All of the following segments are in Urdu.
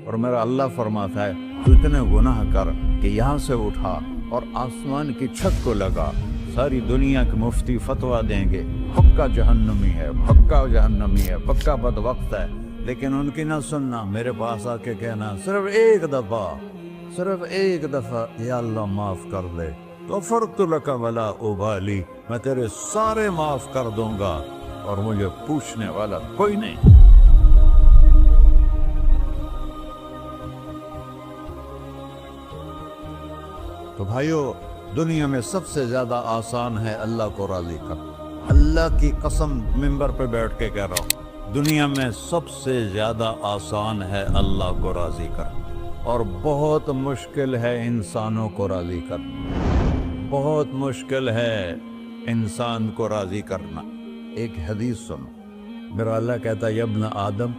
اور میرا اللہ فرماتا ہے تو اتنے گناہ کر کہ یہاں سے اٹھا اور آسمان کی چھت کو لگا، ساری دنیا کے مفتی فتویٰ دیں گے پکا جہنمی ہے، پکا جہنمی ہے، پکا بدبخت ہے، لیکن ان کی نہ سننا، میرے پاس آ کے کہنا صرف ایک دفعہ یا اللہ معاف کر دے، غفرت لک ولا ابالی، میں تیرے سارے معاف کر دوں گا اور مجھے پوچھنے والا کوئی نہیں۔ تو بھائیو، دنیا میں سب سے زیادہ آسان ہے اللہ کو راضی کرنا، اللہ کی قسم ممبر پہ بیٹھ کے کہہ رہا ہوں، دنیا میں سب سے زیادہ آسان ہے اللہ کو راضی کرنا، اور بہت مشکل ہے انسانوں کو راضی کرنا، بہت مشکل ہے انسان کو راضی کرنا۔ ایک حدیث سنو، میرا اللہ کہتا ہے یا ابن آدم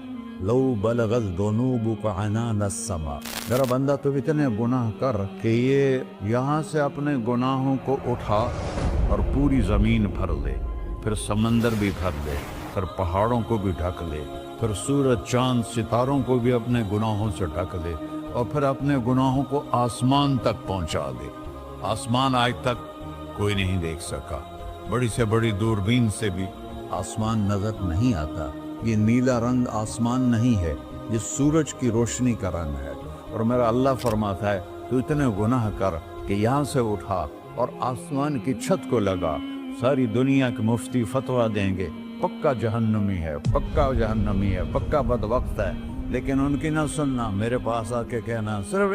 لو بلغت ذنوبک عنان السماء، میرا بندہ تو اتنے گناہ کر کہ یہ یہاں سے اپنے گناہوں کو اٹھا اور پوری زمین بھر دے، پھر سمندر بھی بھر دے، پھر پہاڑوں کو بھی ڈھک لے، پھر سورج چاند ستاروں کو بھی اپنے گناہوں سے ڈھک لے، اور پھر اپنے گناہوں کو آسمان تک پہنچا دے۔ آسمان آج تک کوئی نہیں دیکھ سکا، بڑی سے بڑی دوربین سے بھی آسمان نظر نہیں آتا، یہ نیلا رنگ آسمان نہیں ہے، یہ سورج کی روشنی کا رنگ ہے۔ اور میرا اللہ فرماتا ہے تو اتنے گناہ کر کہ یہاں سے اٹھا اور آسمان کی چھت کو لگا، ساری دنیا کے مفتی فتویٰ دیں گے پکا جہنمی ہے، پکا جہنمی ہے، پکا بدبخت ہے، لیکن ان کی نہ سننا، میرے پاس آ کے کہنا صرف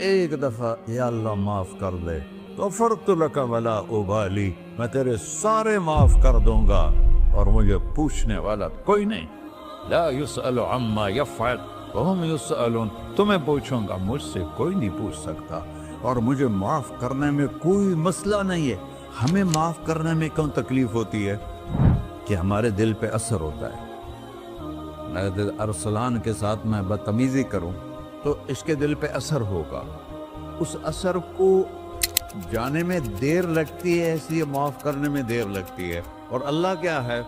ایک دفعہ یا اللہ معاف کر دے، غفرت لک ولا ابالی، میں تیرے سارے معاف کر دوں گا اور مجھے پوچھنے والا کوئی نہیں۔ لا يسأل عما يفعل وهم يسألون، تمہیں پوچھوں گا، مجھ سے کوئی نہیں پوچھ سکتا، اور مجھے معاف کرنے میں کوئی مسئلہ نہیں ہے۔ ہمیں معاف کرنے میں کیوں تکلیف ہوتی ہے؟ کہ ہمارے دل پہ اثر ہوتا ہے۔ اگر ارسلان کے ساتھ میں بدتمیزی کروں تو اس کے دل پہ اثر ہوگا، اس اثر کو جانے میں دیر لگتی ہے، اس لیے معاف کرنے میں دیر لگتی ہے۔ اور اللہ کیا ہے؟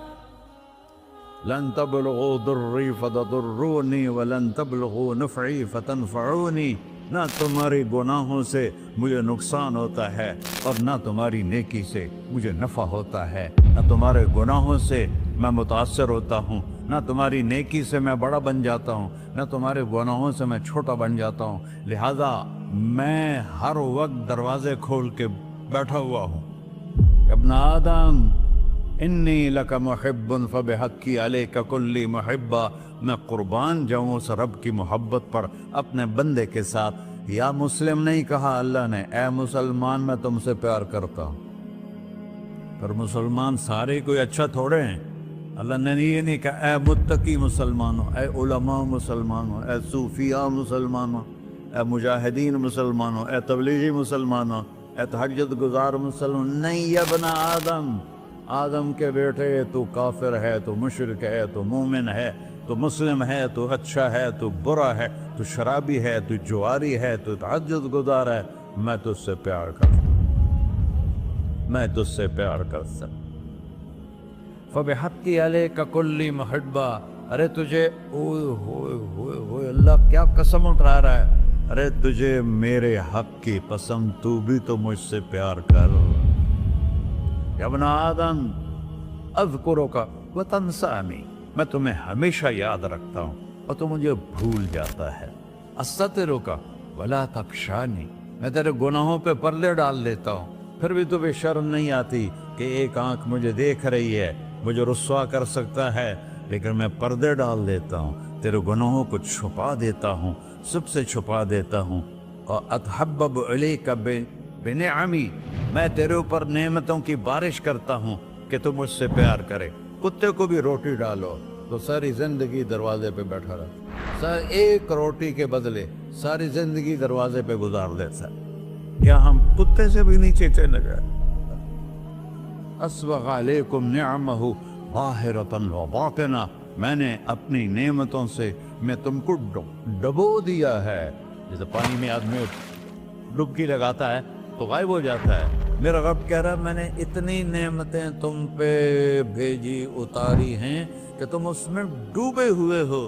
لن تبلغوا ضري فتضروني ولن تبلغوا نفعي فتنفعوني، نہ تمہاری گناہوں سے مجھے نقصان ہوتا ہے اور نہ تمہاری نیکی سے مجھے نفع ہوتا ہے، نہ تمہارے گناہوں سے میں متاثر ہوتا ہوں، نہ تمہاری نیکی سے میں بڑا بن جاتا ہوں، نہ تمہارے گناہوں سے میں چھوٹا بن جاتا ہوں، لہذا میں ہر وقت دروازے کھول کے بیٹھا ہوا ہوں۔ ابن آدم انی لک محب فبحقی علیک کلی محبہ، میں قربان جاؤں اس رب کی محبت پر اپنے بندے کے ساتھ۔ یا مسلم نہیں کہا اللہ نے، اے مسلمان میں تم سے پیار کرتا ہوں۔ پر مسلمان سارے کوئی اچھا تھوڑے ہیں، اللہ نے یہ نہیں کہا اے متقی مسلمانوں، اے علماء مسلمانوں، اے صوفیاء مسلمانوں، اے مجاہدین مسلمانوں، اے تبلیغی مسلمانوں، اے تہجد گزار مسلمان، نہیں یا ابن آدم، آدم کے بیٹے، تو کافر ہے، تو مشرک ہے، تو مومن ہے، تو مسلم ہے، تو اچھا ہے، تو برا ہے، تو شرابی ہے، تو جواری ہے، تو تہجد گزار ہے، میں تجھ سے پیار کرتا ہوں، میں تجھ سے پیار کرتا ہوں۔ فبحقی علیک کلی محبہ، ارے تجھے اوئے ہوئے ہوئے ہوئے، اللہ کیا قسم اٹھا رہا ہے، ارے تجھے میرے حق کی قسم، تو بھی تو مجھ سے پیار کر۔ یا ابن آدم اذکرک وتنسانی، میں تمہیں ہمیشہ یاد رکھتا ہوں اور تو مجھے بھول جاتا ہے۔ استترک ولا تخشانی، میں تیرے گناہوں پہ پردے ڈال دیتا ہوں، پھر بھی تمہیں شرم نہیں آتی کہ ایک آنکھ مجھے دیکھ رہی ہے، مجھے رسوا کر سکتا ہے، لیکن میں پردے ڈال دیتا ہوں، تیرے گناہوں کو چھپا دیتا ہوں، سب سے چھپا دیتا ہوں۔ اور اتحبب علیک بنعمی، میں تیرے اوپر نعمتوں کی بارش کرتا ہوں کہ تو مجھ سے پیار کرے۔ کتے کو بھی روٹی ڈالو تو ساری زندگی دروازے پہ بیٹھا رہا، ایک روٹی کے بدلے ساری زندگی دروازے پہ گزار دیتا ہے۔ کیا ہم کتے سے بھی نیچے چلے گئے؟ اسبغ علیکم نعمہ ظاہرۃ و باطنہ، میں نے اپنی نعمتوں سے میں تم کو ڈبو دیا ہے، جیسے پانی میں آدمی ڈبکی لگاتا ہے تو غائب ہو جاتا ہے۔ میرا رب کہہ رہا ہے میں نے اتنی نعمتیں تم پہ بھیجی، اتاری ہیں کہ تم اس میں ڈوبے ہوئے ہو،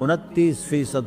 29%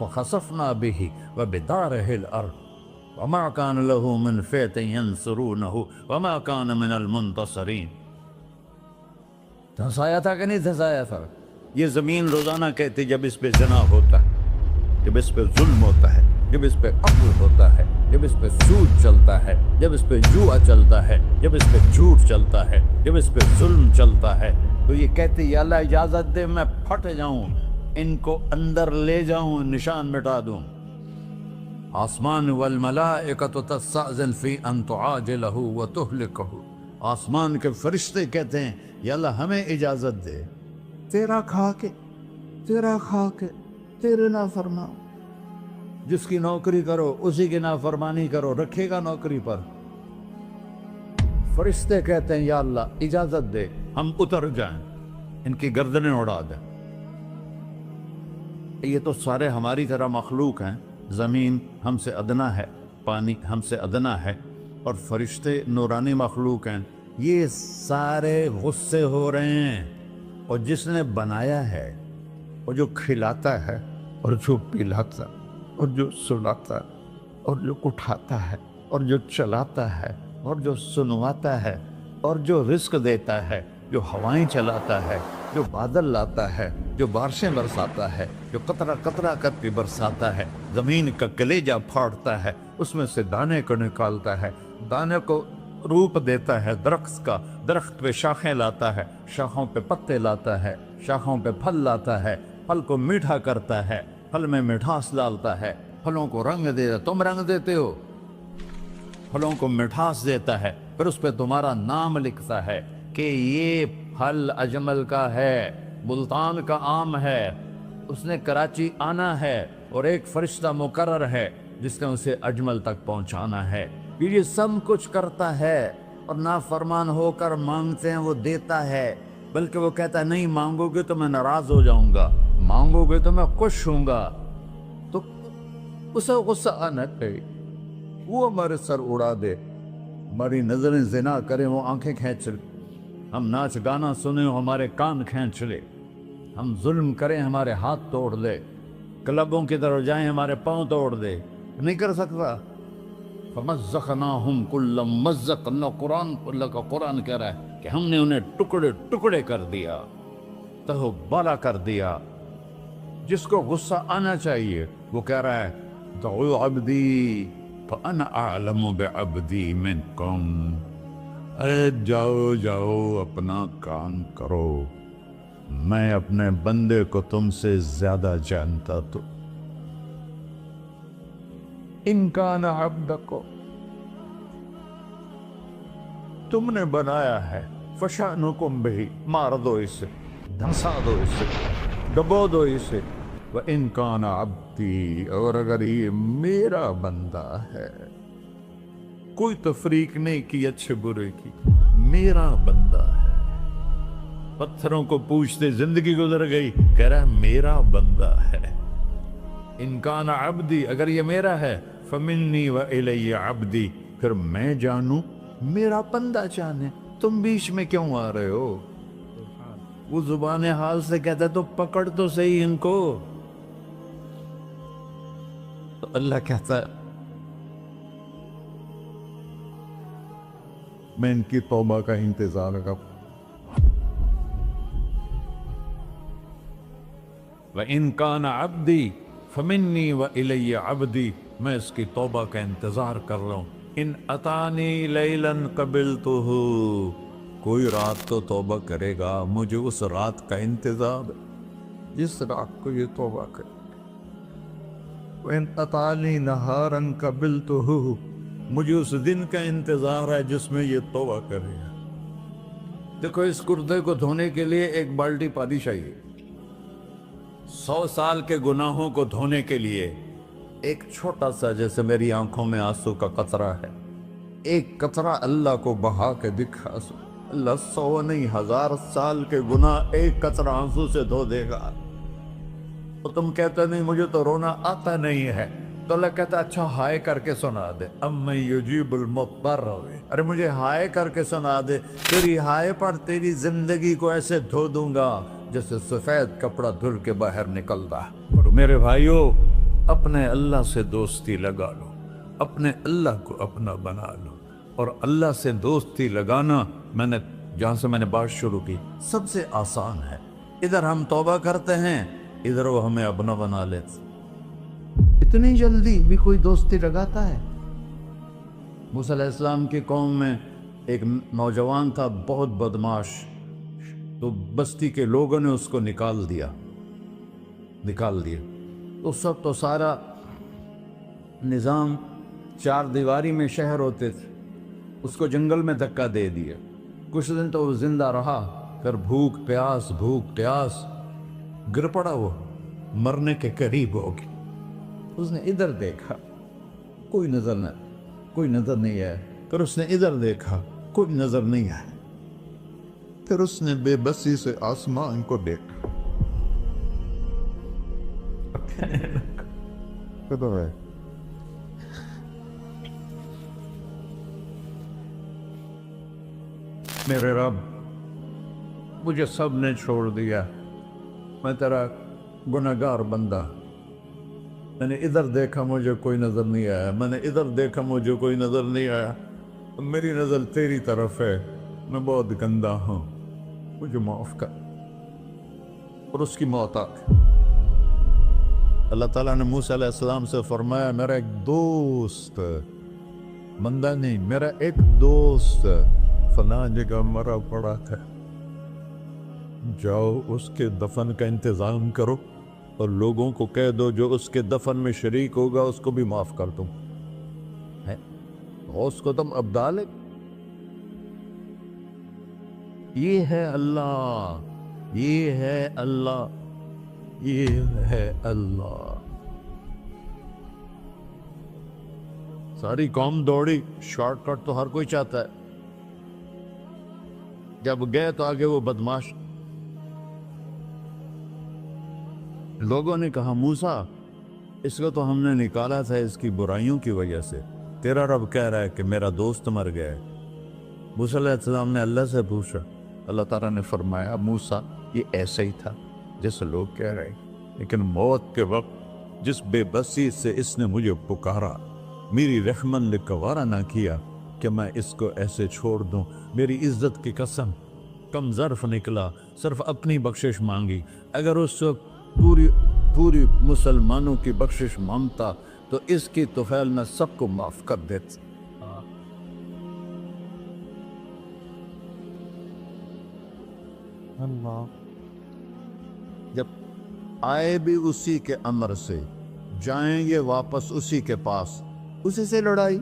فخسفنا به وبداره الأرض وما كان له من فئة ينصرونه وما كان من المنتصرين. دھنسایا تھا کہ نہیں دھنسایا تھا؟ یہ زمین روزانہ کہتی جب اس پہ زنا ہوتا ہے، جب اس پہ ظلم ہوتا ہے، جب اس پہ قتل ہوتا ہے، جب اس پہ سود چلتا ہے، جب اس پہ جوا چلتا ہے، جب اس پہ جھوٹ چلتا ہے، جب اس پہ ظلم چلتا ہے، تو یہ کہتی یا اللہ اجازت دے میں پھٹ جاؤں، ان کو اندر لے جاؤں، نشان مٹا دوں. آسمان والملائکۃ تستأذن فی ان تعاجلہ وتہلکہ. آسمان کے فرشتے کہتے ہیں یا اللہ ہمیں اجازت دے، تیرا کھا کے تیرے نافرمان، جس کی نوکری کرو اسی کی نافرمانی کرو، رکھے گا نوکری پر. فرشتے کہتے ہیں یا اللہ اجازت دے ہم اتر جائیں، ان کی گردنیں اڑا دیں. یہ تو سارے ہماری طرح مخلوق ہیں. زمین ہم سے ادنا ہے، پانی ہم سے ادنا ہے، اور فرشتے نورانی مخلوق ہیں. یہ سارے غصے ہو رہے ہیں، اور جس نے بنایا ہے، اور جو کھلاتا ہے، اور جو پلاتا، اور جو سلاتا، اور جو اٹھاتا ہے، اور جو چلاتا ہے، اور جو سنواتا ہے، اور جو رزق دیتا ہے، جو ہوائیں چلاتا ہے، جو بادل لاتا ہے، جو بارشیں برساتا ہے، جو قطرہ قطرہ کر کے برساتا ہے، زمین کا کلیجہ پھاڑتا ہے، اس میں سے دانے کو نکالتا ہے، دانے کو روپ دیتا ہے درخت کا، درخت پہ شاخیں لاتا ہے، شاخوں پہ پتے لاتا ہے، شاخوں پہ پھل لاتا ہے، پھل کو میٹھا کرتا ہے، پھل میں مٹھاس ڈالتا ہے، پھلوں کو رنگ دیتا. تم رنگ دیتے ہو، پھلوں کو مٹھاس دیتا ہے، پھر اس پہ تمہارا نام لکھتا ہے کہ یہ پھل اجمل کا ہے، ملتان کا آم ہے، اس نے کراچی آنا ہے، اور ایک فرشتہ مقرر ہے جس نے اسے اجمل تک پہنچانا ہے. یہ سب کچھ کرتا ہے، اور نافرمان ہو کر مانگتے ہیں وہ دیتا ہے، بلکہ وہ کہتا ہے نہیں مانگو گے تو میں ناراض ہو جاؤں گا، مانگو گے تو میں خوش ہوں گا. تو اسے غصہ آنا چاہیے، وہ ہمارے سر اڑا دے، ہماری نظریں زنا کریں وہ آنکھیں کھینچ لے، ہم ناچ گانا سنیں ہمارے کان کھینچ لے، ہم ظلم کریں ہمارے ہاتھ توڑ دے، کلبوں کی طرف جائیں ہمارے پاؤں توڑ دے. نہیں کر سکتا. فَمَزَّقْنَاهُمْ كُلَّ مُمَزَّقٍ. اللہ کا قرآن کہہ رہا ہے کہ ہم نے انہیں ٹکڑے ٹکڑے کر دیا، تہو بالا کر دیا. جس کو غصہ آنا چاہیے وہ کہہ رہا ہے دعوا عبدی فانا اعلم بعبدی منکم. اے جاؤ جاؤ اپنا کام کرو، میں اپنے بندے کو تم سے زیادہ جانتا. تو ان کان عبدکو، تم نے بنایا ہے، فشانکم بہی، مار دو اسے، دھنسا دو اسے، ڈبو دو اسے. وَإِن كَانَ عَبْدِي، اور اگر یہ میرا بندہ ہے، کوئی تفریق نہیں کی اچھے برے کی، میرا بندہ ہے. پتھروں کو پوچھتے زندگی گزر گئی، کہہ رہا ہے میرا بندہ ہے. ان کان عبدی، اگر یہ میرا ہے، فمنی وإلی عبدی، پھر میں جانوں میرا بندہ جانے. تم بیچ میں کیوں آ رہے ہو؟ وہ زبان حال سے کہتا ہے تو پکڑ تو صحیح ان کو. تو اللہ کہتا ہے میں ان کی توبہ کا انتظار کروں. وَإِن كَانَ عَبْدِي فَمِنِّي وَإِلَيَّ عَبْدِي، میں اس کی توبہ کا انتظار کر رہا ہوں. ان اتانی لیلاً قبلتہ، کوئی رات تو توبہ کرے گا، مجھے اس رات کا انتظار جس رات کو یہ توبہ کرے. وَإِنْ أَطَانِي نَهَارًا قَبِلْتُهُ، مجھے اس دن کا انتظار ہے جس میں یہ توبہ کرے گا. دیکھو اس کردے کو دھونے کے لیے ایک بالٹی پانی چاہیے. 100 سال کے گناہوں کو دھونے کے لیے ایک چھوٹا سا، جیسے میری آنکھوں میں آنسو کا قطرہ ہے، ایک قطرہ اللہ کو بہا کے دکھا. اللہ 100 نہیں 1000 سال کے گناہ ایک قطرہ آنسو سے دھو دے گا. تو تم کہتے نہیں مجھے تو رونا آتا نہیں ہے، تو اللہ کہتا اچھا ہائے کر کے سنا دے. اَمَّن يُجِيبُ الْمُضْطَرَّ، ارے مجھے ہائے کر کے سنا دے، تیری ہائے پر تیری زندگی کو ایسے دھو دوں گا جیسے سفید کپڑا دھل کے باہر نکلتا. اور میرے بھائیو، اپنے اللہ سے دوستی لگا لو، اپنے اللہ کو اپنا بنا لو۔ اور اللہ سے دوستی لگانا، میں نے بات شروع کی، سب سے آسان ہے۔ ادھر ہم توبہ کرتے ہیں، ادھر وہ ہمیں اپنا بنا لیتے۔ اتنی جلدی بھی کوئی دوستی لگاتا ہے؟ موسیٰ علیہ السلام کی قوم میں ایک نوجوان تھا، بہت بدماش، تو بستی کے لوگوں نے اس کو نکال دیا۔ اس وقت تو سارا نظام چار دیواری میں شہر ہوتے تھے، اس کو جنگل میں دھکا دے دیا۔ کچھ دن تو وہ زندہ رہا، پھر بھوک پیاس گر پڑا، وہ مرنے کے قریب ہو گیا۔ اس نے ادھر دیکھا، کوئی نظر نہیں آیا۔ پھر اس نے ادھر دیکھا، کوئی نظر نہیں آیا۔ پھر اس نے بے بسی سے آسمان کو دیکھا۔ کدھر ہے؟ میرے رب، مجھے سب نے چھوڑ دیا، میں تیرا گنہگار بندہ۔ میں نے ادھر دیکھا، مجھے کوئی نظر نہیں آیا، میں نے ادھر دیکھا، مجھے کوئی نظر نہیں آیا، میری نظر تیری طرف ہے، میں بہت گندا ہوں، مجھے معاف کر۔ اور اس کی موت آ گئی۔ اللہ تعالیٰ نے موسیٰ علیہ السلام سے فرمایا، میرا ایک دوست، بندہ نہیں، میرا ایک دوست فلاں جگہ مرا پڑا ہے، جاؤ اس کے دفن کا انتظام کرو اور لوگوں کو کہہ دو جو اس کے دفن میں شریک ہوگا اس کو بھی معاف کر دوں۔ اس کو تم ابدال ہے۔ یہ ہے اللہ، یہ ہے اللہ، یہ ہے اللہ۔ ساری قوم دوڑی، شارٹ کٹ تو ہر کوئی چاہتا ہے۔ جب گئے تو آگے وہ بدماش، لوگوں نے کہا موسیٰ اس کو تو ہم نے نکالا تھا اس کی برائیوں کی وجہ سے، تیرا رب کہہ رہا ہے کہ میرا دوست مر گیا ہے۔ موسیٰ علیہ السلام نے اللہ سے پوچھا، اللہ تعالیٰ نے فرمایا موسیٰ یہ ایسا ہی تھا جیسے لوگ کہہ رہے ہیں، لیکن موت کے وقت جس بے بسی سے اس نے مجھے پکارا، میری رحمت نے گوارا نہ کیا کہ میں اس کو ایسے چھوڑ دوں۔ میری عزت کی قسم، کم ظرف نکلا، صرف اپنی بخشش مانگی۔ اگر اس وقت پوری مسلمانوں کی بخشش مانگتا تو اس کی طفیل میں سب کو معاف کر دیتا۔ اللہ جب آئے بھی اسی کے امر سے، جائیں گے واپس اسی کے پاس، اسی سے لڑائی۔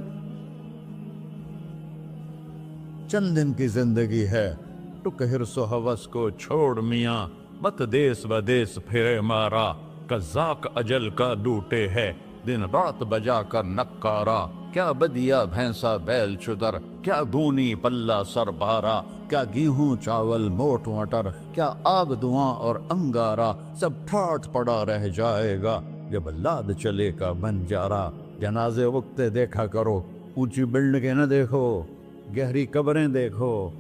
چند دن کی زندگی ہے، ٹک حرص و ہوس کو چھوڑ میاں، مت دیس بدیس پھرے مارا، قزاق اجل کا ڈوٹے ہے، دن رات بجا کر نکارا، کیا بدیا بھینسا بیل چدر، کیا گونی پلہ سر بارا، کیا گیہوں چاول موٹ مٹر، کیا آگ دھواں اور انگارا، سب ٹھاٹھ پڑا رہ جائے گا جب لاد چلے کا بنجارا۔ جنازے وقتے دیکھا کرو، اونچی بلڈنگیں نہ دیکھو، گہری قبریں دیکھو،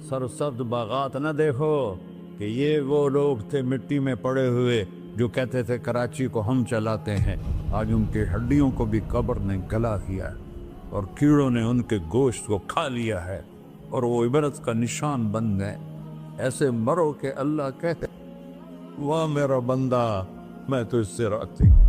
سرسبز باغات نہ دیکھو کہ یہ وہ لوگ تھے مٹی میں پڑے ہوئے جو کہتے تھے کراچی کو ہم چلاتے ہیں۔ آج ان کی ہڈیوں کو بھی قبر نے گلا دیا ہے اور کیڑوں نے ان کے گوشت کو کھا لیا ہے اور وہ عبرت کا نشان بن گئے۔ ایسے مرو کہ اللہ کہتے واہ میرا بندہ، میں تو اس سے راضی۔